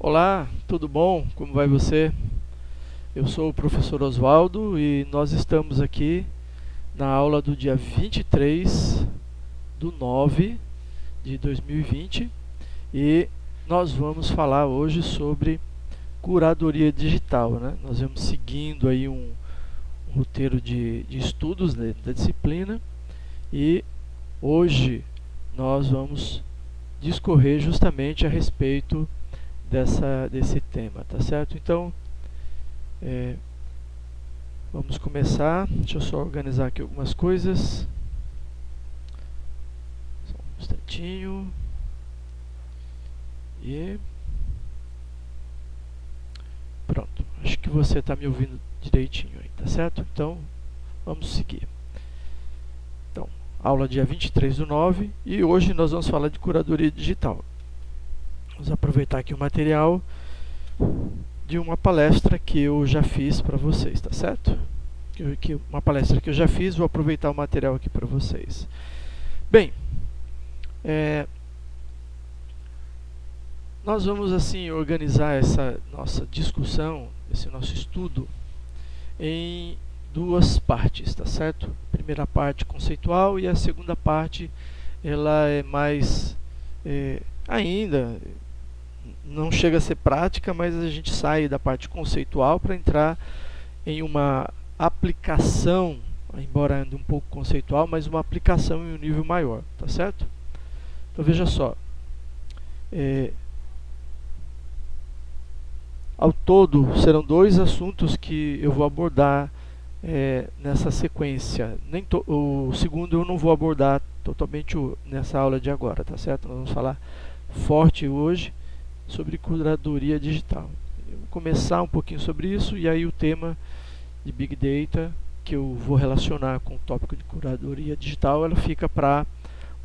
Olá, tudo bom? Como vai você? Eu sou o professor Oswaldo e nós estamos aqui na aula do dia 23/9 de 2020 e nós vamos falar hoje sobre curadoria digital, né? Nós vamos seguindo aí um roteiro de estudos da disciplina e hoje nós vamos discorrer justamente a respeito desse tema, tá certo? Então, vamos começar. Deixa eu só organizar aqui algumas coisas. Só um instantinho. E pronto. Acho que você está me ouvindo direitinho aí, tá certo? Então, vamos seguir. Então, aula dia 23/9 e hoje nós vamos falar de curadoria digital. Vamos aproveitar aqui o material de uma palestra que eu já fiz para vocês, tá certo? Uma palestra que eu já fiz, vou aproveitar o material aqui para vocês. Bem, nós vamos assim organizar essa nossa discussão, esse nosso estudo em duas partes, tá certo? A primeira parte conceitual e a segunda parte ela é mais ainda não chega a ser prática, mas a gente sai da parte conceitual para entrar em uma aplicação, embora ainda um pouco conceitual, mas uma aplicação em um nível maior, tá certo? Então veja só, ao todo serão dois assuntos que eu vou abordar nessa sequência. O segundo eu não vou abordar totalmente nessa aula de agora, tá certo? Nós vamos falar forte hoje sobre curadoria digital. Eu vou começar um pouquinho sobre isso e aí o tema de Big Data que eu vou relacionar com o tópico de curadoria digital, ela fica para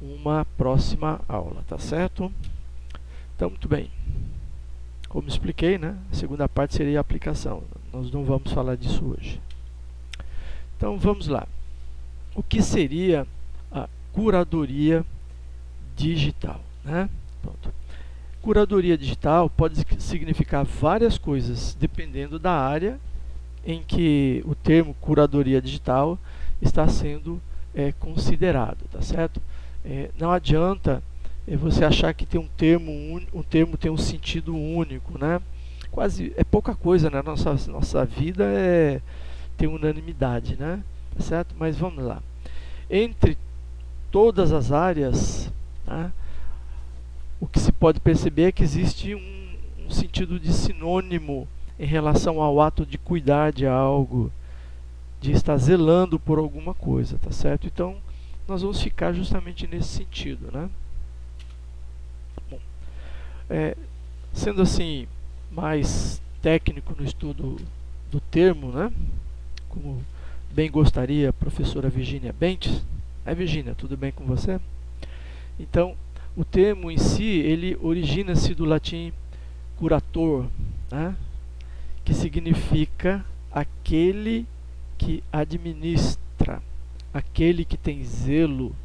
uma próxima aula, tá certo? Então, muito bem. Como expliquei, né? A segunda parte seria a aplicação. Nós não vamos falar disso hoje. Então, vamos lá. O que seria a curadoria digital, né? Pronto. Curadoria digital pode significar várias coisas, dependendo da área em que o termo curadoria digital está sendo considerado, tá certo? Não adianta você achar que tem um termo tem um sentido único, né? Quase é pouca coisa, né? Nossa vida tem unanimidade, né? Tá certo? Mas vamos lá. Entre todas as áreas, né, o que se pode perceber é que existe um sentido de sinônimo em relação ao ato de cuidar de algo, de estar zelando por alguma coisa, tá certo? Então, nós vamos ficar justamente nesse sentido, né? Bom, sendo assim, mais técnico no estudo do termo, né? Como bem gostaria a professora Virginia Bentes. Virginia, tudo bem com você? Então, o termo em si, ele origina-se do latim curator, né? Que significa aquele que administra, aquele que tem zelo,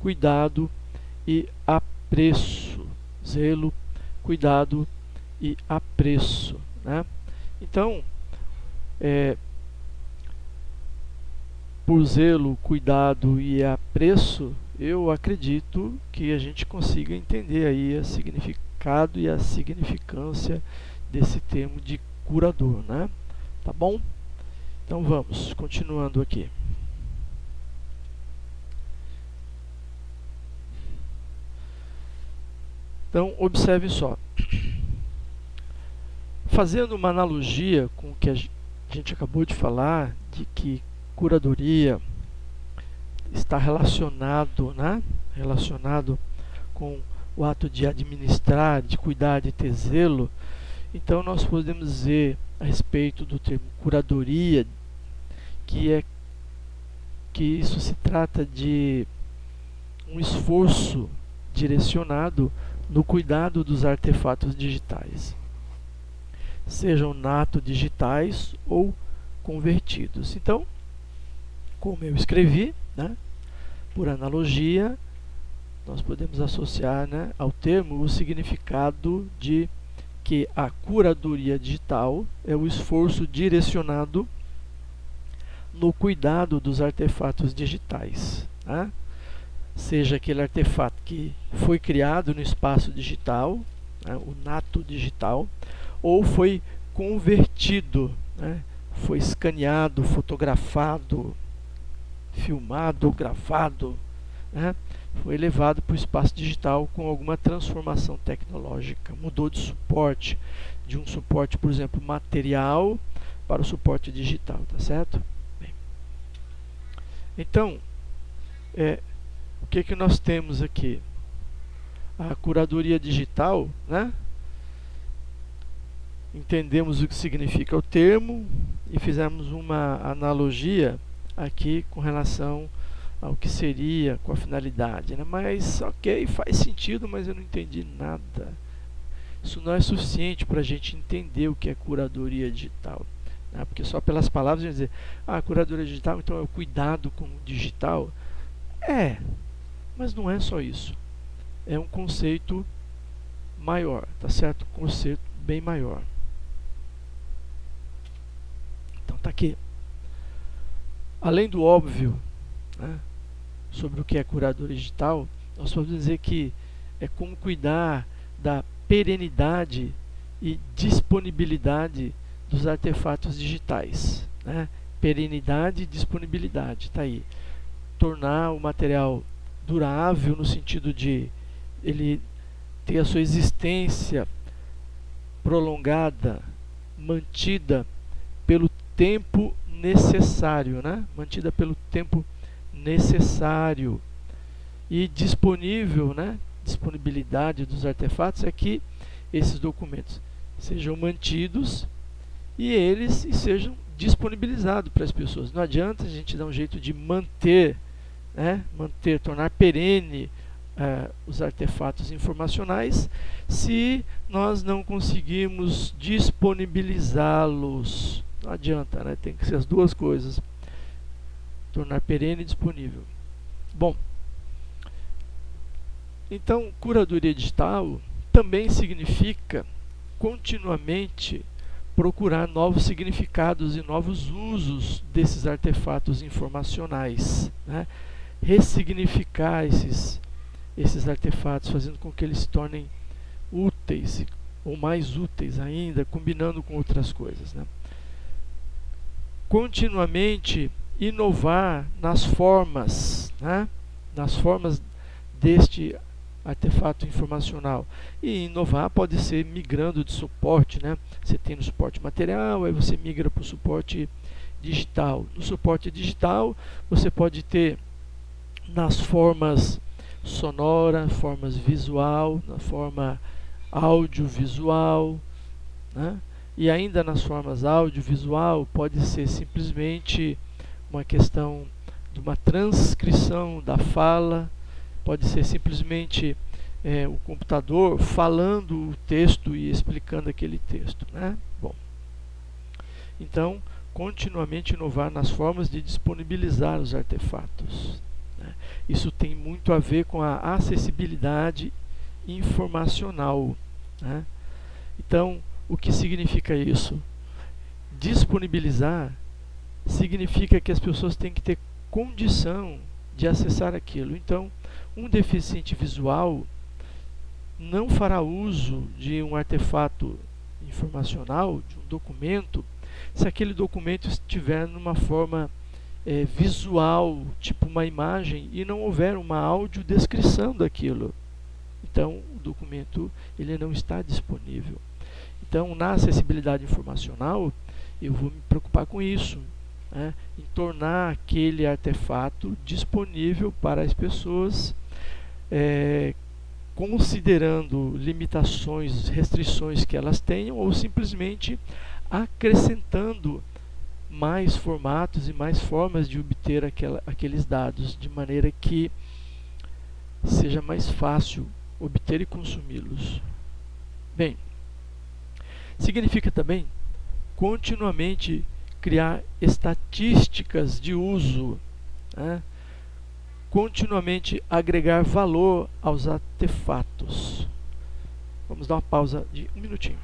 cuidado e apreço. Zelo, cuidado e apreço, né? Então, por zelo, cuidado e apreço, eu acredito que a gente consiga entender aí o significado e a significância desse termo de curador, né? Tá bom? Então vamos, continuando aqui. Então, observe só. Fazendo uma analogia com o que a gente acabou de falar, de que curadoria está relacionado, né? Relacionado com o ato de administrar, de cuidar, de ter zelo. Então, nós podemos dizer a respeito do termo curadoria, que isso se trata de um esforço direcionado no cuidado dos artefatos digitais, sejam nato digitais ou convertidos. Então, como eu escrevi, né, por analogia, nós podemos associar, né, ao termo o significado de que a curadoria digital é o esforço direcionado no cuidado dos artefatos digitais, tá? Seja aquele artefato que foi criado no espaço digital, né, o nato digital, ou foi convertido, né, foi escaneado, fotografado, filmado, gravado, né, foi levado para o espaço digital com alguma transformação tecnológica, mudou de suporte, de um suporte, por exemplo, material para o suporte digital, tá certo? Bem, então, o que nós temos aqui? A curadoria digital, né? Entendemos o que significa o termo e fizemos uma analogia aqui com relação ao que seria, com a finalidade, né? Mas, ok, faz sentido, mas eu não entendi nada. Isso não é suficiente para a gente entender o que é curadoria digital, né? Porque só pelas palavras a gente dizer, curadoria digital, então é o cuidado com o digital. Mas não é só isso. É um conceito maior, tá certo? Um conceito bem maior. Então tá aqui. Além do óbvio, né, sobre o que é curadoria digital, nós podemos dizer que é como cuidar da perenidade e disponibilidade dos artefatos digitais, né? Perenidade e disponibilidade, está aí. Tornar o material durável no sentido de ele ter a sua existência prolongada, mantida pelo tempo necessário, né? Mantida pelo tempo necessário e disponível, né? Disponibilidade dos artefatos é que esses documentos sejam mantidos e eles sejam disponibilizados para as pessoas. Não adianta a gente dar um jeito de manter, né? Tornar perene os artefatos informacionais se nós não conseguimos disponibilizá-los. Não adianta, né? Tem que ser as duas coisas. Tornar perene e disponível. Bom, então, curadoria digital também significa continuamente procurar novos significados e novos usos desses artefatos informacionais, né? Ressignificar esses artefatos, fazendo com que eles se tornem úteis, ou mais úteis ainda, combinando com outras coisas, né? Continuamente inovar nas formas, né? Nas formas deste artefato informacional. E inovar pode ser migrando de suporte, né? Você tem no suporte material, aí você migra para o suporte digital. No suporte digital, você pode ter nas formas sonora, formas visual, na forma audiovisual, né? E ainda nas formas audiovisual pode ser simplesmente uma questão de uma transcrição da fala, pode ser simplesmente o computador falando o texto e explicando aquele texto, né? Bom, então, continuamente inovar nas formas de disponibilizar os artefatos, né? Isso tem muito a ver com a acessibilidade informacional, né? Então, o que significa isso? Disponibilizar significa que as pessoas têm que ter condição de acessar aquilo. Então, um deficiente visual não fará uso de um artefato informacional, de um documento, se aquele documento estiver numa forma visual, tipo uma imagem, e não houver uma audiodescrição daquilo. Então, o documento ele não está disponível. Então, na acessibilidade informacional, eu vou me preocupar com isso, né? Em tornar aquele artefato disponível para as pessoas, considerando limitações, restrições que elas tenham, ou simplesmente acrescentando mais formatos e mais formas de obter aqueles dados, de maneira que seja mais fácil obter e consumi-los. Bem, significa também continuamente criar estatísticas de uso, né? Continuamente agregar valor aos artefatos. Vamos dar uma pausa de um minutinho.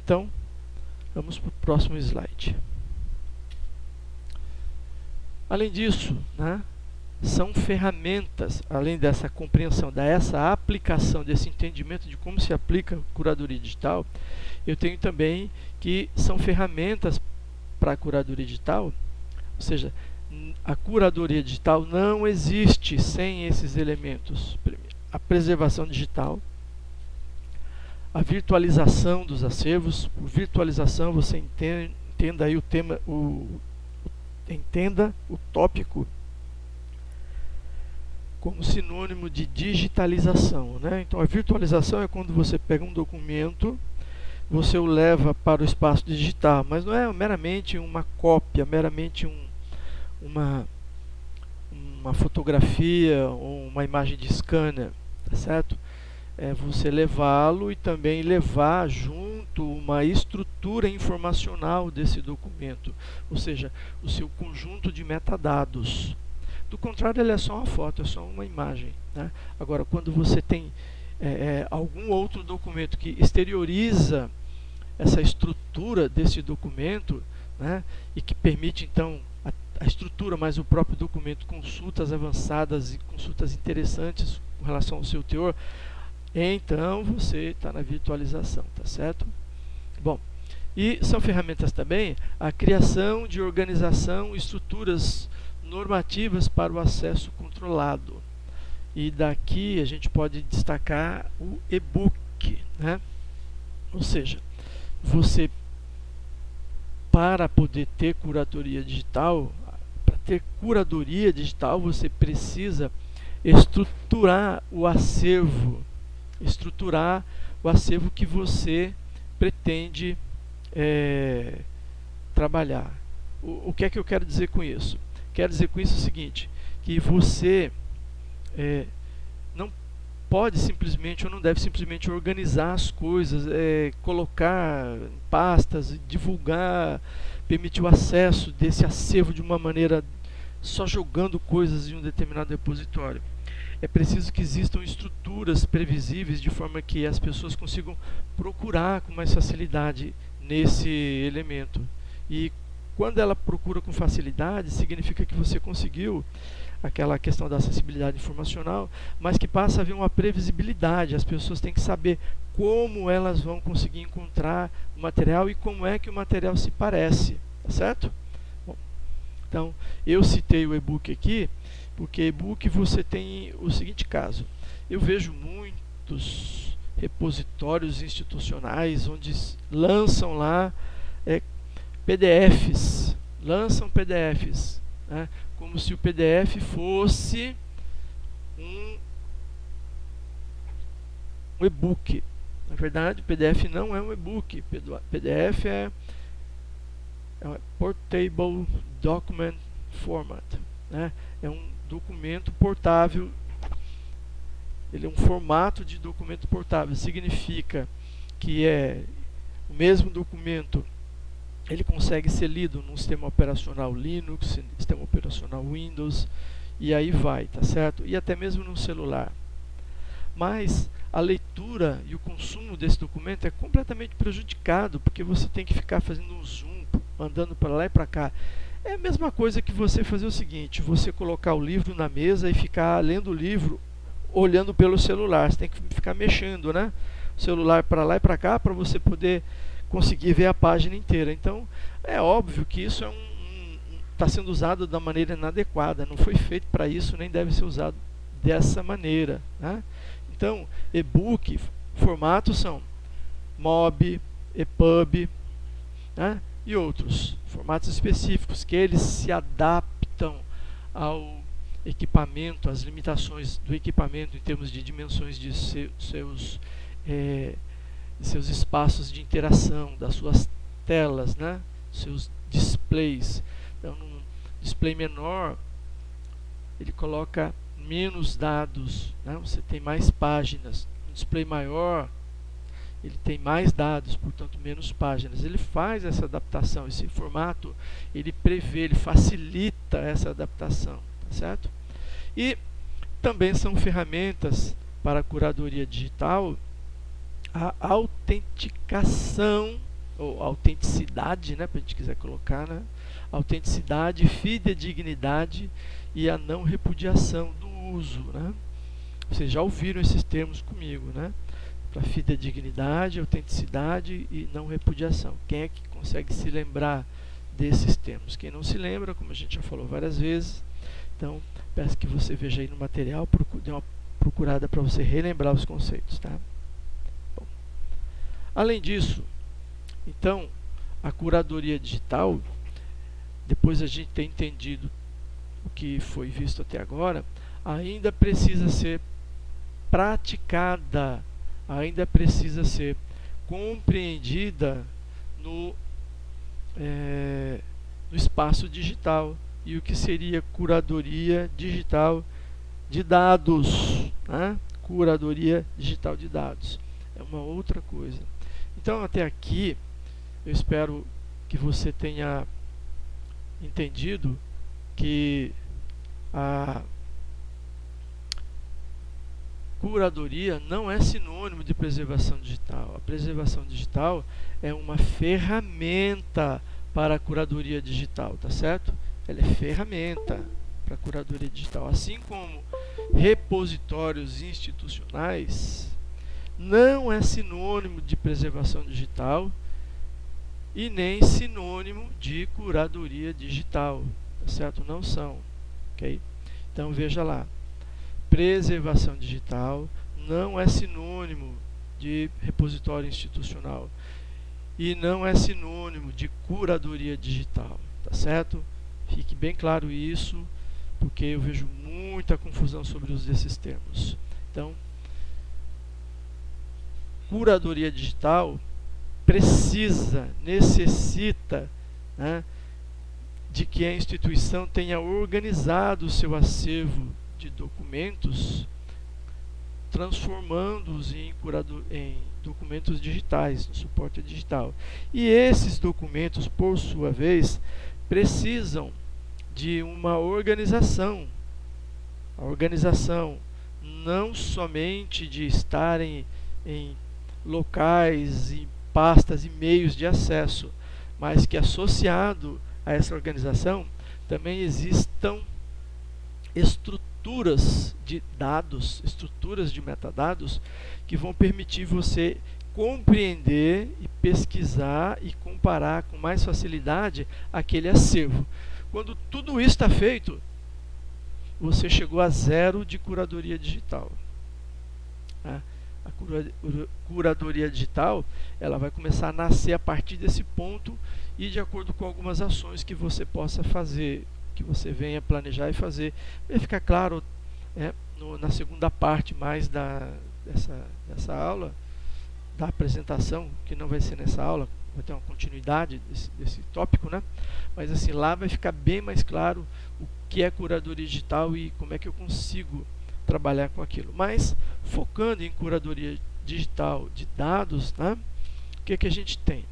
Então, vamos para o próximo slide. Além disso, né, são ferramentas, além dessa compreensão, dessa aplicação, desse entendimento de como se aplica curadoria digital, eu tenho também que são ferramentas para a curadoria digital, ou seja, a curadoria digital não existe sem esses elementos. A preservação digital, a virtualização dos acervos. Por virtualização, você entenda aí o tema, entenda o tópico como sinônimo de digitalização, né? Então, a virtualização é quando você pega um documento, você o leva para o espaço digital, mas não é meramente uma cópia, meramente uma fotografia ou uma imagem de scanner, tá certo? É você levá-lo e também levar junto uma estrutura informacional desse documento, ou seja, o seu conjunto de metadados. Do contrário, ele é só uma foto, é só uma imagem, né? Agora, quando você tem algum outro documento que exterioriza essa estrutura desse documento, né, e que permite então a estrutura mais o próprio documento, consultas avançadas e consultas interessantes com relação ao seu teor, então você está na virtualização, tá certo? Bom, e são ferramentas também a criação de organização, estruturas normativas para o acesso controlado. E daqui a gente pode destacar o e-book, né? Ou seja, você, para poder ter curadoria digital, você precisa estruturar o acervo que você pretende trabalhar. O que é que eu quero dizer com isso? Quero dizer com isso o seguinte, que você não pode simplesmente ou não deve simplesmente organizar as coisas, colocar em pastas, divulgar, permitir o acesso desse acervo de uma maneira só jogando coisas em um determinado repositório. É preciso que existam estruturas previsíveis de forma que as pessoas consigam procurar com mais facilidade nesse elemento. E quando ela procura com facilidade, significa que você conseguiu aquela questão da acessibilidade informacional, mas que passa a haver uma previsibilidade. As pessoas têm que saber como elas vão conseguir encontrar o material e como é que o material se parece, tá certo? Bom, então, eu citei o e-book aqui, porque e-book você tem o seguinte caso. Eu vejo muitos repositórios institucionais onde lançam lá PDFs, né, como se o PDF fosse um e-book. Na verdade, o PDF não é um e-book. PDF é Portable Document Format, né? É um documento portável. Ele é um formato de documento portável. Significa que é o mesmo documento. Ele consegue ser lido num sistema operacional Linux, sistema operacional Windows, e aí vai, tá certo? E até mesmo no celular. Mas a leitura e o consumo desse documento é completamente prejudicado, porque você tem que ficar fazendo um zoom, andando para lá e para cá. É a mesma coisa que você fazer o seguinte, você colocar o livro na mesa e ficar lendo o livro, olhando pelo celular. Você tem que ficar mexendo, né? O celular para lá e para cá, para você poder conseguir ver a página inteira. Então, é óbvio que isso está sendo usado da maneira inadequada, não foi feito para isso, nem deve ser usado dessa maneira, né? Então, e-book, formatos são MOB, EPUB, né? E outros formatos específicos, que eles se adaptam ao equipamento, às limitações do equipamento em termos de dimensões de seus espaços de interação, das suas telas, né? Seus displays. Então, num display menor, ele coloca menos dados, né? Você tem mais páginas. Um display maior, ele tem mais dados, portanto menos páginas. Ele faz essa adaptação, esse formato, ele prevê, ele facilita essa adaptação, tá certo? E também são ferramentas para a curadoria digital a autenticação ou autenticidade, né, para a gente quiser colocar, né? Autenticidade, fidedignidade e a não repudiação do uso, né? Vocês já ouviram esses termos comigo, né? Para fidedignidade, autenticidade e não repudiação. Quem é que consegue se lembrar desses termos? Quem não se lembra, como a gente já falou várias vezes, então peço que você veja aí no material, dê uma procurada para você relembrar os conceitos, tá? Bom, além disso, então, a curadoria digital, depois a gente ter entendido o que foi visto até agora, ainda precisa ser praticada, ainda precisa ser compreendida no espaço digital. E o que seria curadoria digital de dados, né? Curadoria digital de dados é uma outra coisa. Então, até aqui, eu espero que você tenha entendido que a curadoria não é sinônimo de preservação digital. A preservação digital é uma ferramenta para a curadoria digital, tá certo? Ela é ferramenta para a curadoria digital. Assim como repositórios institucionais não é sinônimo de preservação digital e nem sinônimo de curadoria digital, tá certo? Não são, ok? Então veja lá, preservação digital não é sinônimo de repositório institucional e não é sinônimo de curadoria digital, tá certo? Fique bem claro isso, porque eu vejo muita confusão sobre o uso desses termos. Então, curadoria digital necessita, né, de que a instituição tenha organizado o seu acervo de documentos, transformando-os em documentos digitais, no suporte digital. E esses documentos, por sua vez, precisam de uma organização. A organização não somente de estarem em locais e pastas e meios de acesso, mas que associado a essa organização também existam estruturas de dados, estruturas de metadados que vão permitir você compreender e pesquisar e comparar com mais facilidade aquele acervo. Quando tudo isso está feito, você chegou a zero de curadoria digital. A curadoria digital, ela vai começar a nascer a partir desse ponto e de acordo com algumas ações que você possa fazer, que você venha planejar e fazer. Vai ficar claro na segunda parte mais dessa aula, da apresentação, que não vai ser nessa aula, vai ter uma continuidade desse tópico, né? Mas assim, lá vai ficar bem mais claro o que é curadoria digital e como é que eu consigo trabalhar com aquilo. Mas, focando em curadoria digital de dados, né, o que a gente tem?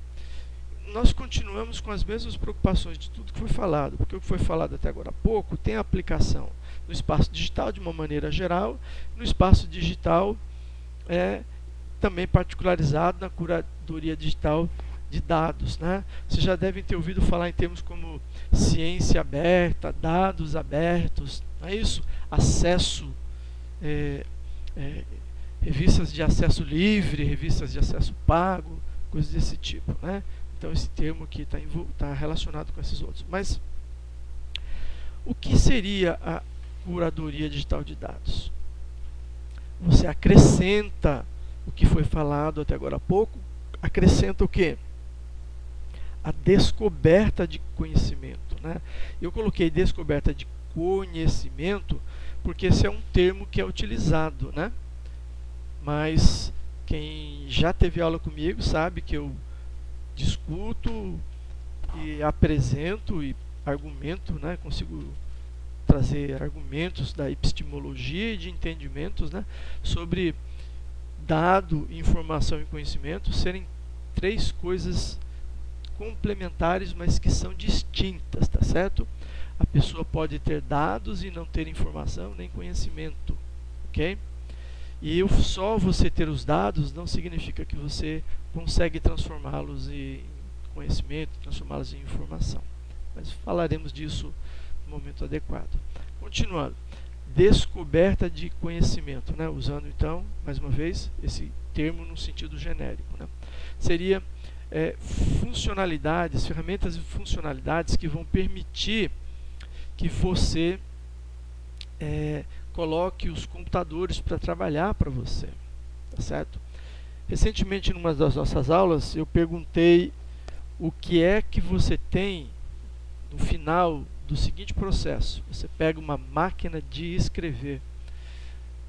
Nós continuamos com as mesmas preocupações de tudo que foi falado, porque o que foi falado até agora há pouco tem aplicação no espaço digital de uma maneira geral, no espaço digital também particularizado na curadoria digital de dados, né? Vocês já devem ter ouvido falar em termos como ciência aberta, dados abertos, não é isso? Acesso, revistas de acesso livre, revistas de acesso pago, coisas desse tipo, né? Então esse termo aqui está relacionado com esses outros. Mas o que seria a curadoria digital de dados? Você acrescenta o que foi falado até agora há pouco, acrescenta o quê? A descoberta de conhecimento, né? Eu coloquei descoberta de conhecimento porque esse é um termo que é utilizado, né? Mas quem já teve aula comigo sabe que eu discuto e apresento e argumento, né? Consigo trazer argumentos da epistemologia e de entendimentos, né? Sobre dado, informação e conhecimento serem três coisas complementares, mas que são distintas, tá certo? A pessoa pode ter dados e não ter informação nem conhecimento, ok? E só você ter os dados não significa que você consegue transformá-los em conhecimento, transformá-las em informação. Mas falaremos disso no momento adequado. Continuando, descoberta de conhecimento, né? Usando então, mais uma vez, esse termo no sentido genérico, né? Seria funcionalidades, ferramentas e funcionalidades que vão permitir que você coloque os computadores para trabalhar para você, tá certo? Recentemente, em uma das nossas aulas, eu perguntei o que é que você tem no final do seguinte processo. Você pega uma máquina de escrever.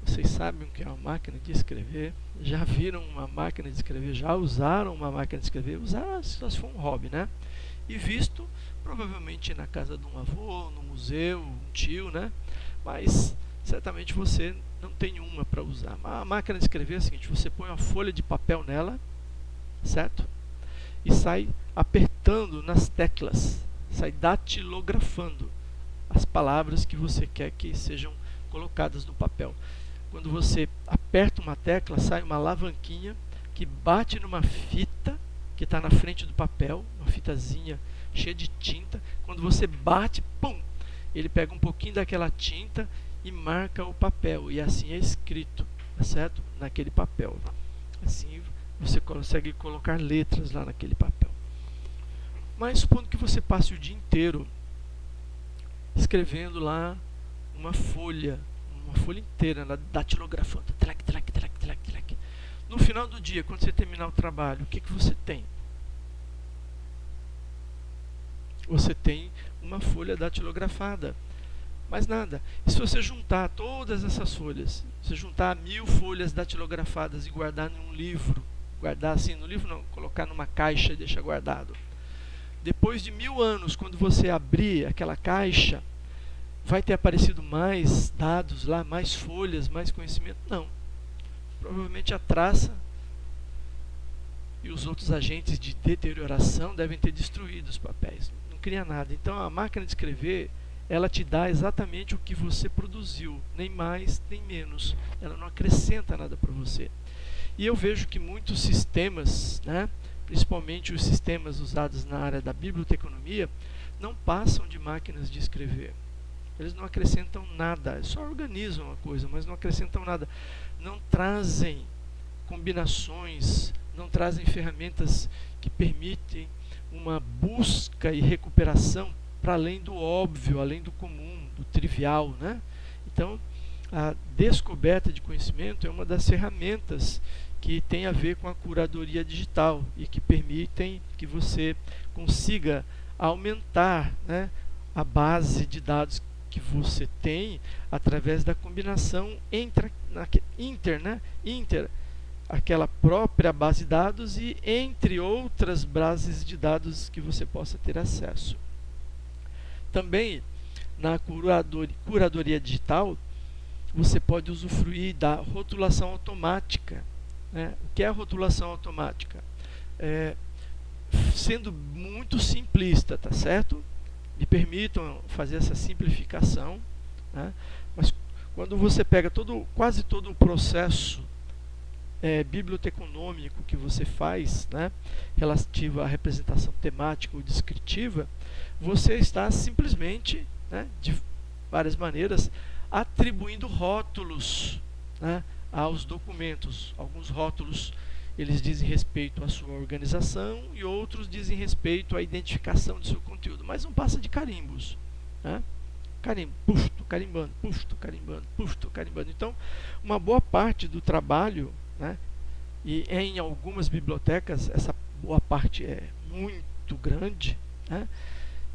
Vocês sabem o que é uma máquina de escrever? Já viram uma máquina de escrever? Já usaram uma máquina de escrever? Usaram se for um hobby, né? E visto, provavelmente na casa de um avô, no museu, um tio, né? Mas certamente você não tem uma para usar. A máquina de escrever é o seguinte: você põe uma folha de papel nela, certo? E sai apertando nas teclas, sai datilografando as palavras que você quer que sejam colocadas no papel. Quando você aperta uma tecla, sai uma alavanquinha que bate numa fita que está na frente do papel, uma fitazinha cheia de tinta. Quando você bate, pum, ele pega um pouquinho daquela tinta e marca o papel, e assim é escrito, tá certo? Naquele papel. Assim você consegue colocar letras lá naquele papel. Mas supondo que você passe o dia inteiro escrevendo lá uma folha inteira, datilografando, tlac, tlac, tlac, tlac, tlac. No final do dia, quando você terminar o trabalho, o que você tem? Você tem uma folha datilografada. Mais nada. E se você juntar todas essas folhas, se juntar 1000 folhas datilografadas e guardar em um livro, guardar assim no livro não, colocar numa caixa e deixar guardado. Depois de 1000 anos, quando você abrir aquela caixa, vai ter aparecido mais dados lá, mais folhas, mais conhecimento? Não. Provavelmente a traça e os outros agentes de deterioração devem ter destruído os papéis. Não cria nada. Então a máquina de escrever, ela te dá exatamente o que você produziu, nem mais, nem menos. Ela não acrescenta nada para você. E eu vejo que muitos sistemas, né, principalmente os sistemas usados na área da biblioteconomia, não passam de máquinas de escrever. Eles não acrescentam nada, só organizam a coisa, mas não acrescentam nada. Não trazem combinações, não trazem ferramentas que permitem uma busca e recuperação para além do óbvio, além do comum, do trivial, né? Então, a descoberta de conhecimento é uma das ferramentas que tem a ver com a curadoria digital e que permitem que você consiga aumentar, né, a base de dados que você tem através da combinação inter, aquela própria base de dados e entre outras bases de dados que você possa ter acesso. Também na curadoria digital você pode usufruir da rotulação automática, né? O que é a rotulação automática? Sendo muito simplista, tá certo? Me permitam fazer essa simplificação, né? Mas quando você pega quase todo o processo biblioteconômico que você faz, né, relativo à representação temática ou descritiva, você está simplesmente, né, de várias maneiras, atribuindo rótulos, né, aos documentos. Alguns rótulos eles dizem respeito à sua organização e outros dizem respeito à identificação de seu conteúdo, mas não passa de carimbos, né? Carimbo, puxo, carimbando, puxo, carimbando, puxo, carimbando. Então, uma boa parte do trabalho, né, e em algumas bibliotecas essa boa parte é muito grande, né,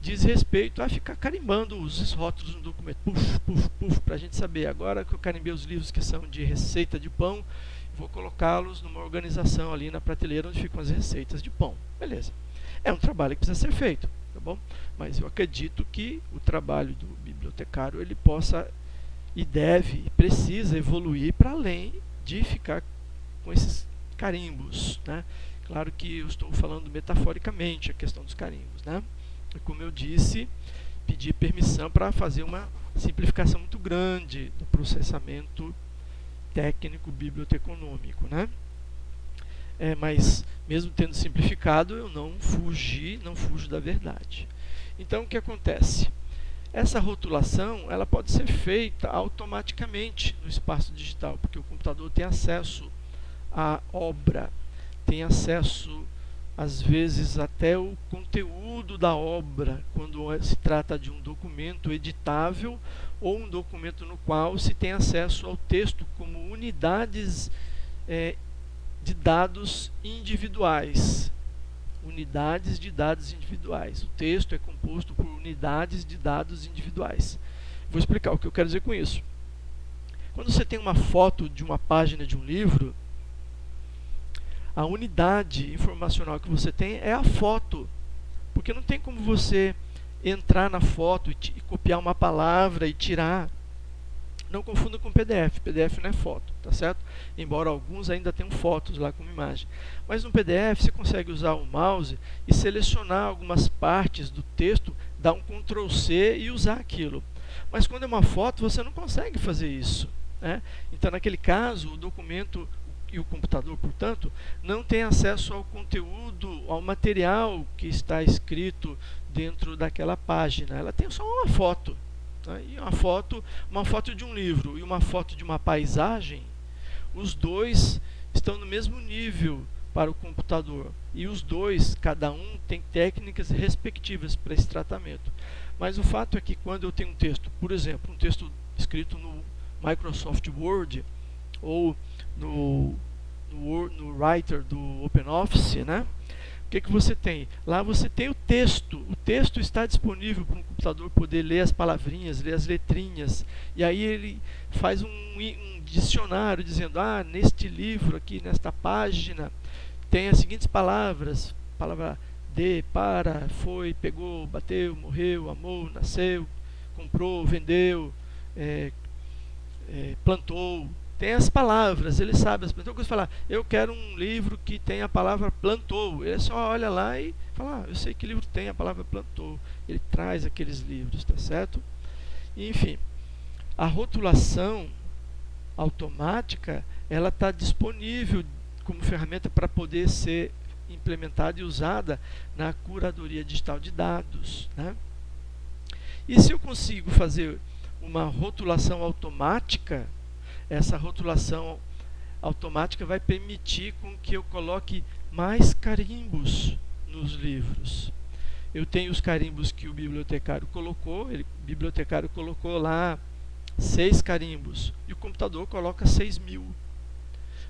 diz respeito a ficar carimbando os rótulos no documento, puxo, para a gente saber. Agora que eu carimbei os livros que são de receita de pão, vou colocá-los numa organização ali na prateleira onde ficam as receitas de pão. Beleza. É um trabalho que precisa ser feito, tá bom? Mas eu acredito que o trabalho do bibliotecário ele possa e deve e precisa evoluir para além de ficar com esses carimbos, né? Claro que eu estou falando metaforicamente a questão dos carimbos, né? E como eu disse, pedi permissão para fazer uma simplificação muito grande do processamento técnico biblioteconômico, né? mas mesmo tendo simplificado, eu não fujo da verdade. Então, o que acontece? Essa rotulação ela pode ser feita automaticamente no espaço digital, porque o computador tem acesso à obra, tem acesso, às vezes, até o conteúdo da obra, quando se trata de um documento editável ou um documento no qual se tem acesso ao texto como unidades de dados individuais. Unidades de dados individuais. O texto é composto por unidades de dados individuais. Vou explicar o que eu quero dizer com isso. Quando você tem uma foto de uma página de um livro, a unidade informacional que você tem é a foto. Porque não tem como você entrar na foto e copiar uma palavra e tirar. Não confunda com PDF. PDF não é foto, tá certo? Embora alguns ainda tenham fotos lá como imagem. Mas no PDF você consegue usar o mouse e selecionar algumas partes do texto, dar um Ctrl C e usar aquilo. Mas quando é uma foto, você não consegue fazer isso, né? Então, naquele caso, o documento e o computador, portanto, não tem acesso ao conteúdo, ao material que está escrito dentro daquela página. Ela tem só uma foto. E uma foto de um livro e uma foto de uma paisagem, os dois estão no mesmo nível para o computador. E os dois, cada um, tem técnicas respectivas para esse tratamento. Mas o fato é que quando eu tenho um texto, por exemplo, um texto escrito no Microsoft Word ou no Writer do OpenOffice, né? O que você tem? Lá você tem o texto. O texto está disponível para um computador poder ler as palavrinhas, ler as letrinhas. E aí ele faz um dicionário dizendo, neste livro aqui, nesta página, tem as seguintes palavras. Palavra de, para, foi, pegou, bateu, morreu, amou, nasceu, comprou, vendeu, plantou. Tem as palavras, ele sabe. Então, quando você falar, eu quero um livro que tenha a palavra plantou, ele só olha lá e fala, eu sei que livro tem a palavra plantou. Ele traz aqueles livros, tá certo? E, enfim, a rotulação automática, ela está disponível como ferramenta para poder ser implementada e usada na curadoria digital de dados, né? E se eu consigo fazer uma rotulação automática, essa rotulação automática vai permitir com que eu coloque mais carimbos nos livros. Eu tenho os carimbos que o bibliotecário colocou, o bibliotecário colocou lá 6 carimbos e o computador coloca 6.000. O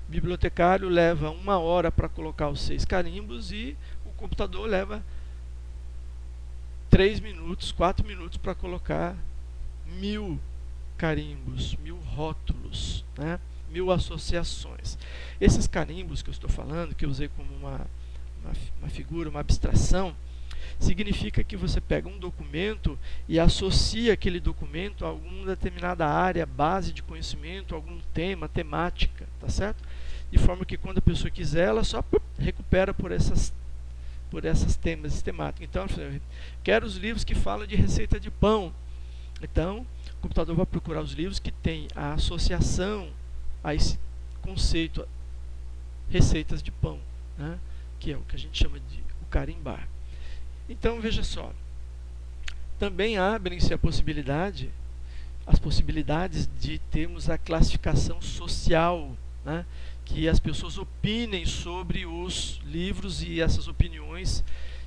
bibliotecário leva 1 hora para colocar os 6 carimbos e o computador leva 3 minutos, 4 minutos para colocar 1.000 carimbos, 1.000 rótulos, né? 1.000 associações. Esses carimbos que eu estou falando, que eu usei como uma figura, uma abstração, significa que você pega um documento e associa aquele documento a alguma determinada área, base de conhecimento, algum tema, temática, tá certo? De forma que quando a pessoa quiser, ela só recupera por essas temas temáticas. Então, eu quero os livros que falam de receita de pão. Então, o computador vai procurar os livros que têm a associação a esse conceito, receitas de pão, né? Que é o que a gente chama de o carimbar. Então, veja só, também abrem-se as possibilidades de termos a classificação social, né? Que as pessoas opinem sobre os livros e essas opiniões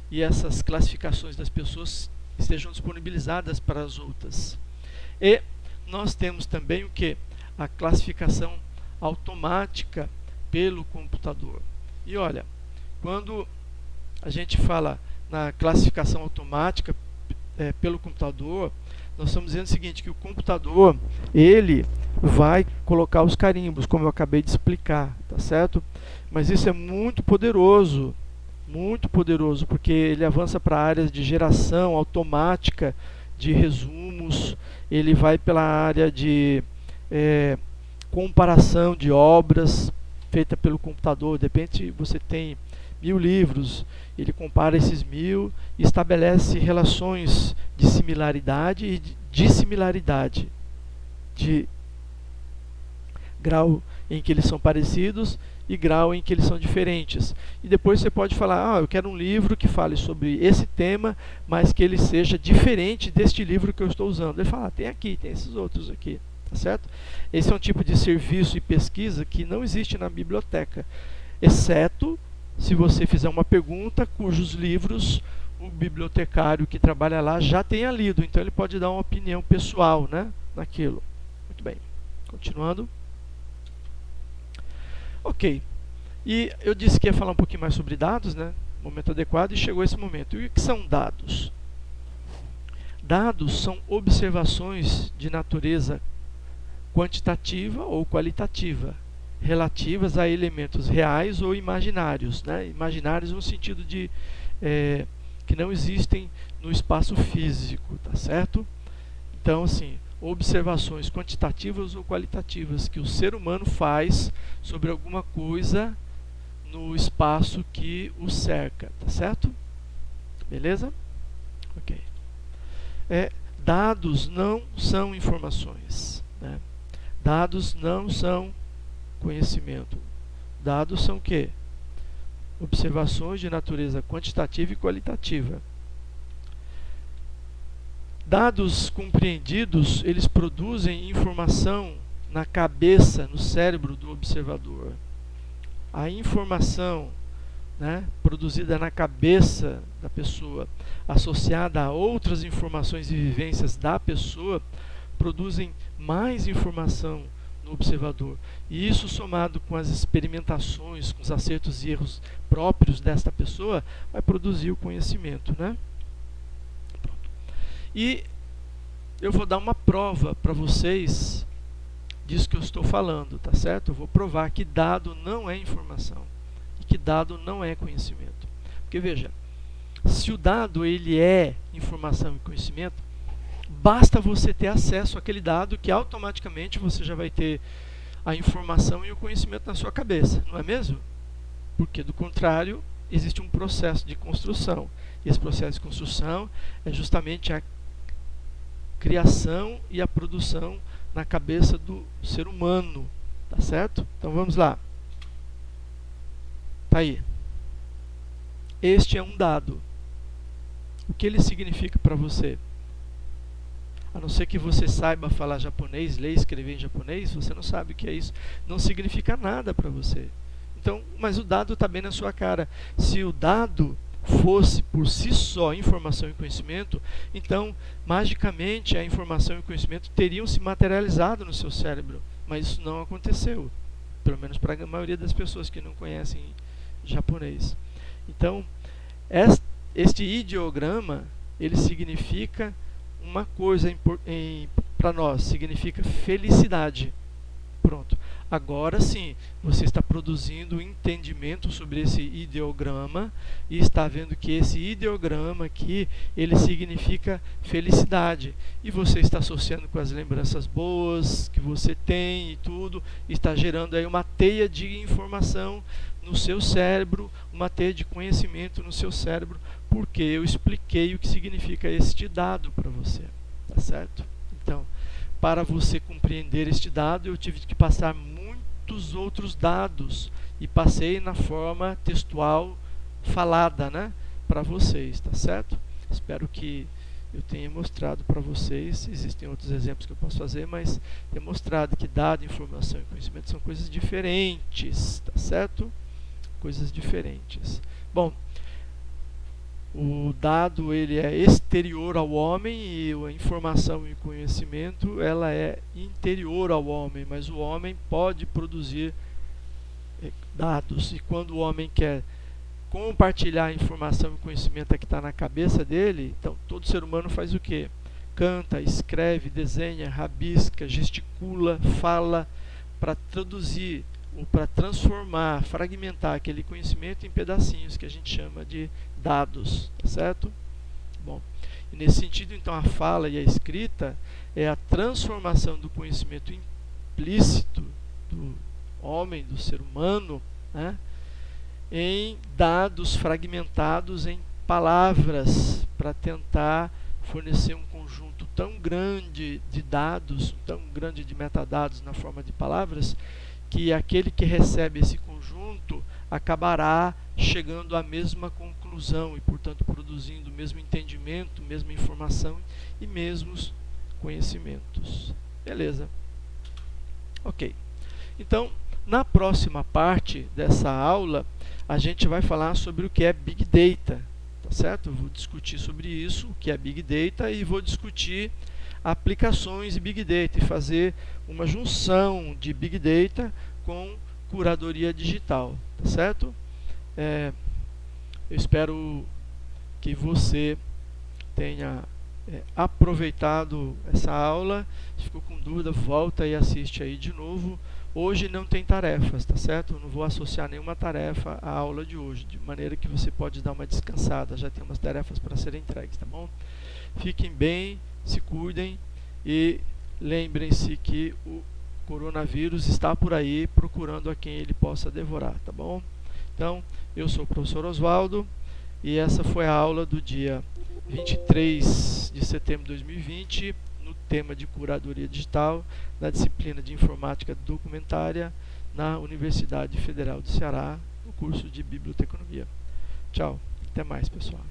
e essas classificações das pessoas estejam disponibilizadas para as outras. E nós temos também o que? A classificação automática pelo computador. E olha, quando a gente fala na classificação automática pelo computador, nós estamos dizendo o seguinte, que o computador, ele vai colocar os carimbos, como eu acabei de explicar, tá certo? Mas isso é muito poderoso, porque ele avança para áreas de geração automática de resumos, ele vai pela área de comparação de obras feita pelo computador. De repente você tem 1.000 livros, ele compara esses 1.000 e estabelece relações de similaridade e de dissimilaridade, de grau em que eles são parecidos e grau em que eles são diferentes. E depois você pode falar, eu quero um livro que fale sobre esse tema, mas que ele seja diferente deste livro que eu estou usando. Ele fala, tem aqui, tem esses outros aqui, tá certo? Esse é um tipo de serviço e pesquisa que não existe na biblioteca, exceto se você fizer uma pergunta cujos livros o bibliotecário que trabalha lá já tenha lido, então ele pode dar uma opinião pessoal, né, naquilo. Muito bem, continuando. Ok, e eu disse que ia falar um pouquinho mais sobre dados, né? Momento adequado, e chegou esse momento. E o que são dados? Dados são observações de natureza quantitativa ou qualitativa, relativas a elementos reais ou imaginários, né? Imaginários no sentido de que não existem no espaço físico, tá certo? Então, assim, observações quantitativas ou qualitativas que o ser humano faz sobre alguma coisa no espaço que o cerca, tá certo? Beleza? Ok. Dados não são informações, né? Dados não são conhecimento. Dados são o quê? Observações de natureza quantitativa e qualitativa. Dados compreendidos, eles produzem informação na cabeça, no cérebro do observador. A informação, né, produzida na cabeça da pessoa, associada a outras informações e vivências da pessoa, produzem mais informação no observador. E isso, somado com as experimentações, com os acertos e erros próprios desta pessoa, vai produzir o conhecimento, né? E eu vou dar uma prova para vocês disso que eu estou falando, tá certo? Eu vou provar que dado não é informação e que dado não é conhecimento. Porque veja, se o dado ele é informação e conhecimento, basta você ter acesso àquele dado que automaticamente você já vai ter a informação e o conhecimento na sua cabeça, não é mesmo? Porque do contrário, existe um processo de construção. E esse processo de construção é justamente a criação e a produção na cabeça do ser humano, tá certo? Então vamos lá. Tá aí. Este é um dado. O que ele significa para você? A não ser que você saiba falar japonês, ler e escrever em japonês, você não sabe o que é isso. Não significa nada para você. Então, mas o dado está bem na sua cara. Se o dado fosse por si só informação e conhecimento, então, magicamente, a informação e o conhecimento teriam se materializado no seu cérebro. Mas isso não aconteceu. Pelo menos para a maioria das pessoas que não conhecem japonês. Então, este ideograma, ele significa uma coisa para nós, significa felicidade. Pronto. Agora sim, você está produzindo entendimento sobre esse ideograma e está vendo que esse ideograma aqui, ele significa felicidade. E você está associando com as lembranças boas que você tem e tudo, está gerando aí uma teia de informação no seu cérebro, uma teia de conhecimento no seu cérebro, porque eu expliquei o que significa este dado para você, tá certo? Então, para você compreender este dado, eu tive que passar muitos outros dados e passei na forma textual falada, né, para vocês, tá certo? Espero que eu tenha mostrado para vocês, existem outros exemplos que eu posso fazer, mas tenho mostrado que dado, informação e conhecimento são coisas diferentes, tá certo? Coisas diferentes. Bom, o dado ele é exterior ao homem e a informação e conhecimento ela é interior ao homem, mas o homem pode produzir dados, e quando o homem quer compartilhar a informação e conhecimento que está na cabeça dele, então todo ser humano faz o quê? Canta, escreve, desenha, rabisca, gesticula, fala para traduzir ou para transformar, fragmentar aquele conhecimento em pedacinhos que a gente chama de dados, tá certo? Bom, e nesse sentido, então, a fala e a escrita é a transformação do conhecimento implícito do homem, do ser humano, né, em dados fragmentados em palavras para tentar fornecer um conjunto tão grande de dados, tão grande de metadados na forma de palavras, que aquele que recebe esse conjunto acabará chegando à mesma conclusão e, portanto, produzindo o mesmo entendimento, mesma informação e mesmos conhecimentos. Beleza. Ok. Então, na próxima parte dessa aula, a gente vai falar sobre o que é Big Data, tá certo? Eu vou discutir sobre isso, o que é Big Data, e vou discutir aplicações de Big Data e fazer uma junção de Big Data com curadoria digital, tá certo? Eu espero que você tenha aproveitado essa aula. Se ficou com dúvida, volta e assiste aí de novo. Hoje não tem tarefas, tá certo? Eu não vou associar nenhuma tarefa à aula de hoje, de maneira que você pode dar uma descansada, já tem umas tarefas para serem entregues, tá bom? Fiquem bem, se cuidem e lembrem-se que o coronavírus está por aí procurando a quem ele possa devorar, tá bom? Então, eu sou o professor Oswaldo e essa foi a aula do dia 23 de setembro de 2020, no tema de curadoria digital, na disciplina de informática documentária, na Universidade Federal do Ceará, no curso de biblioteconomia. Tchau, até mais, pessoal.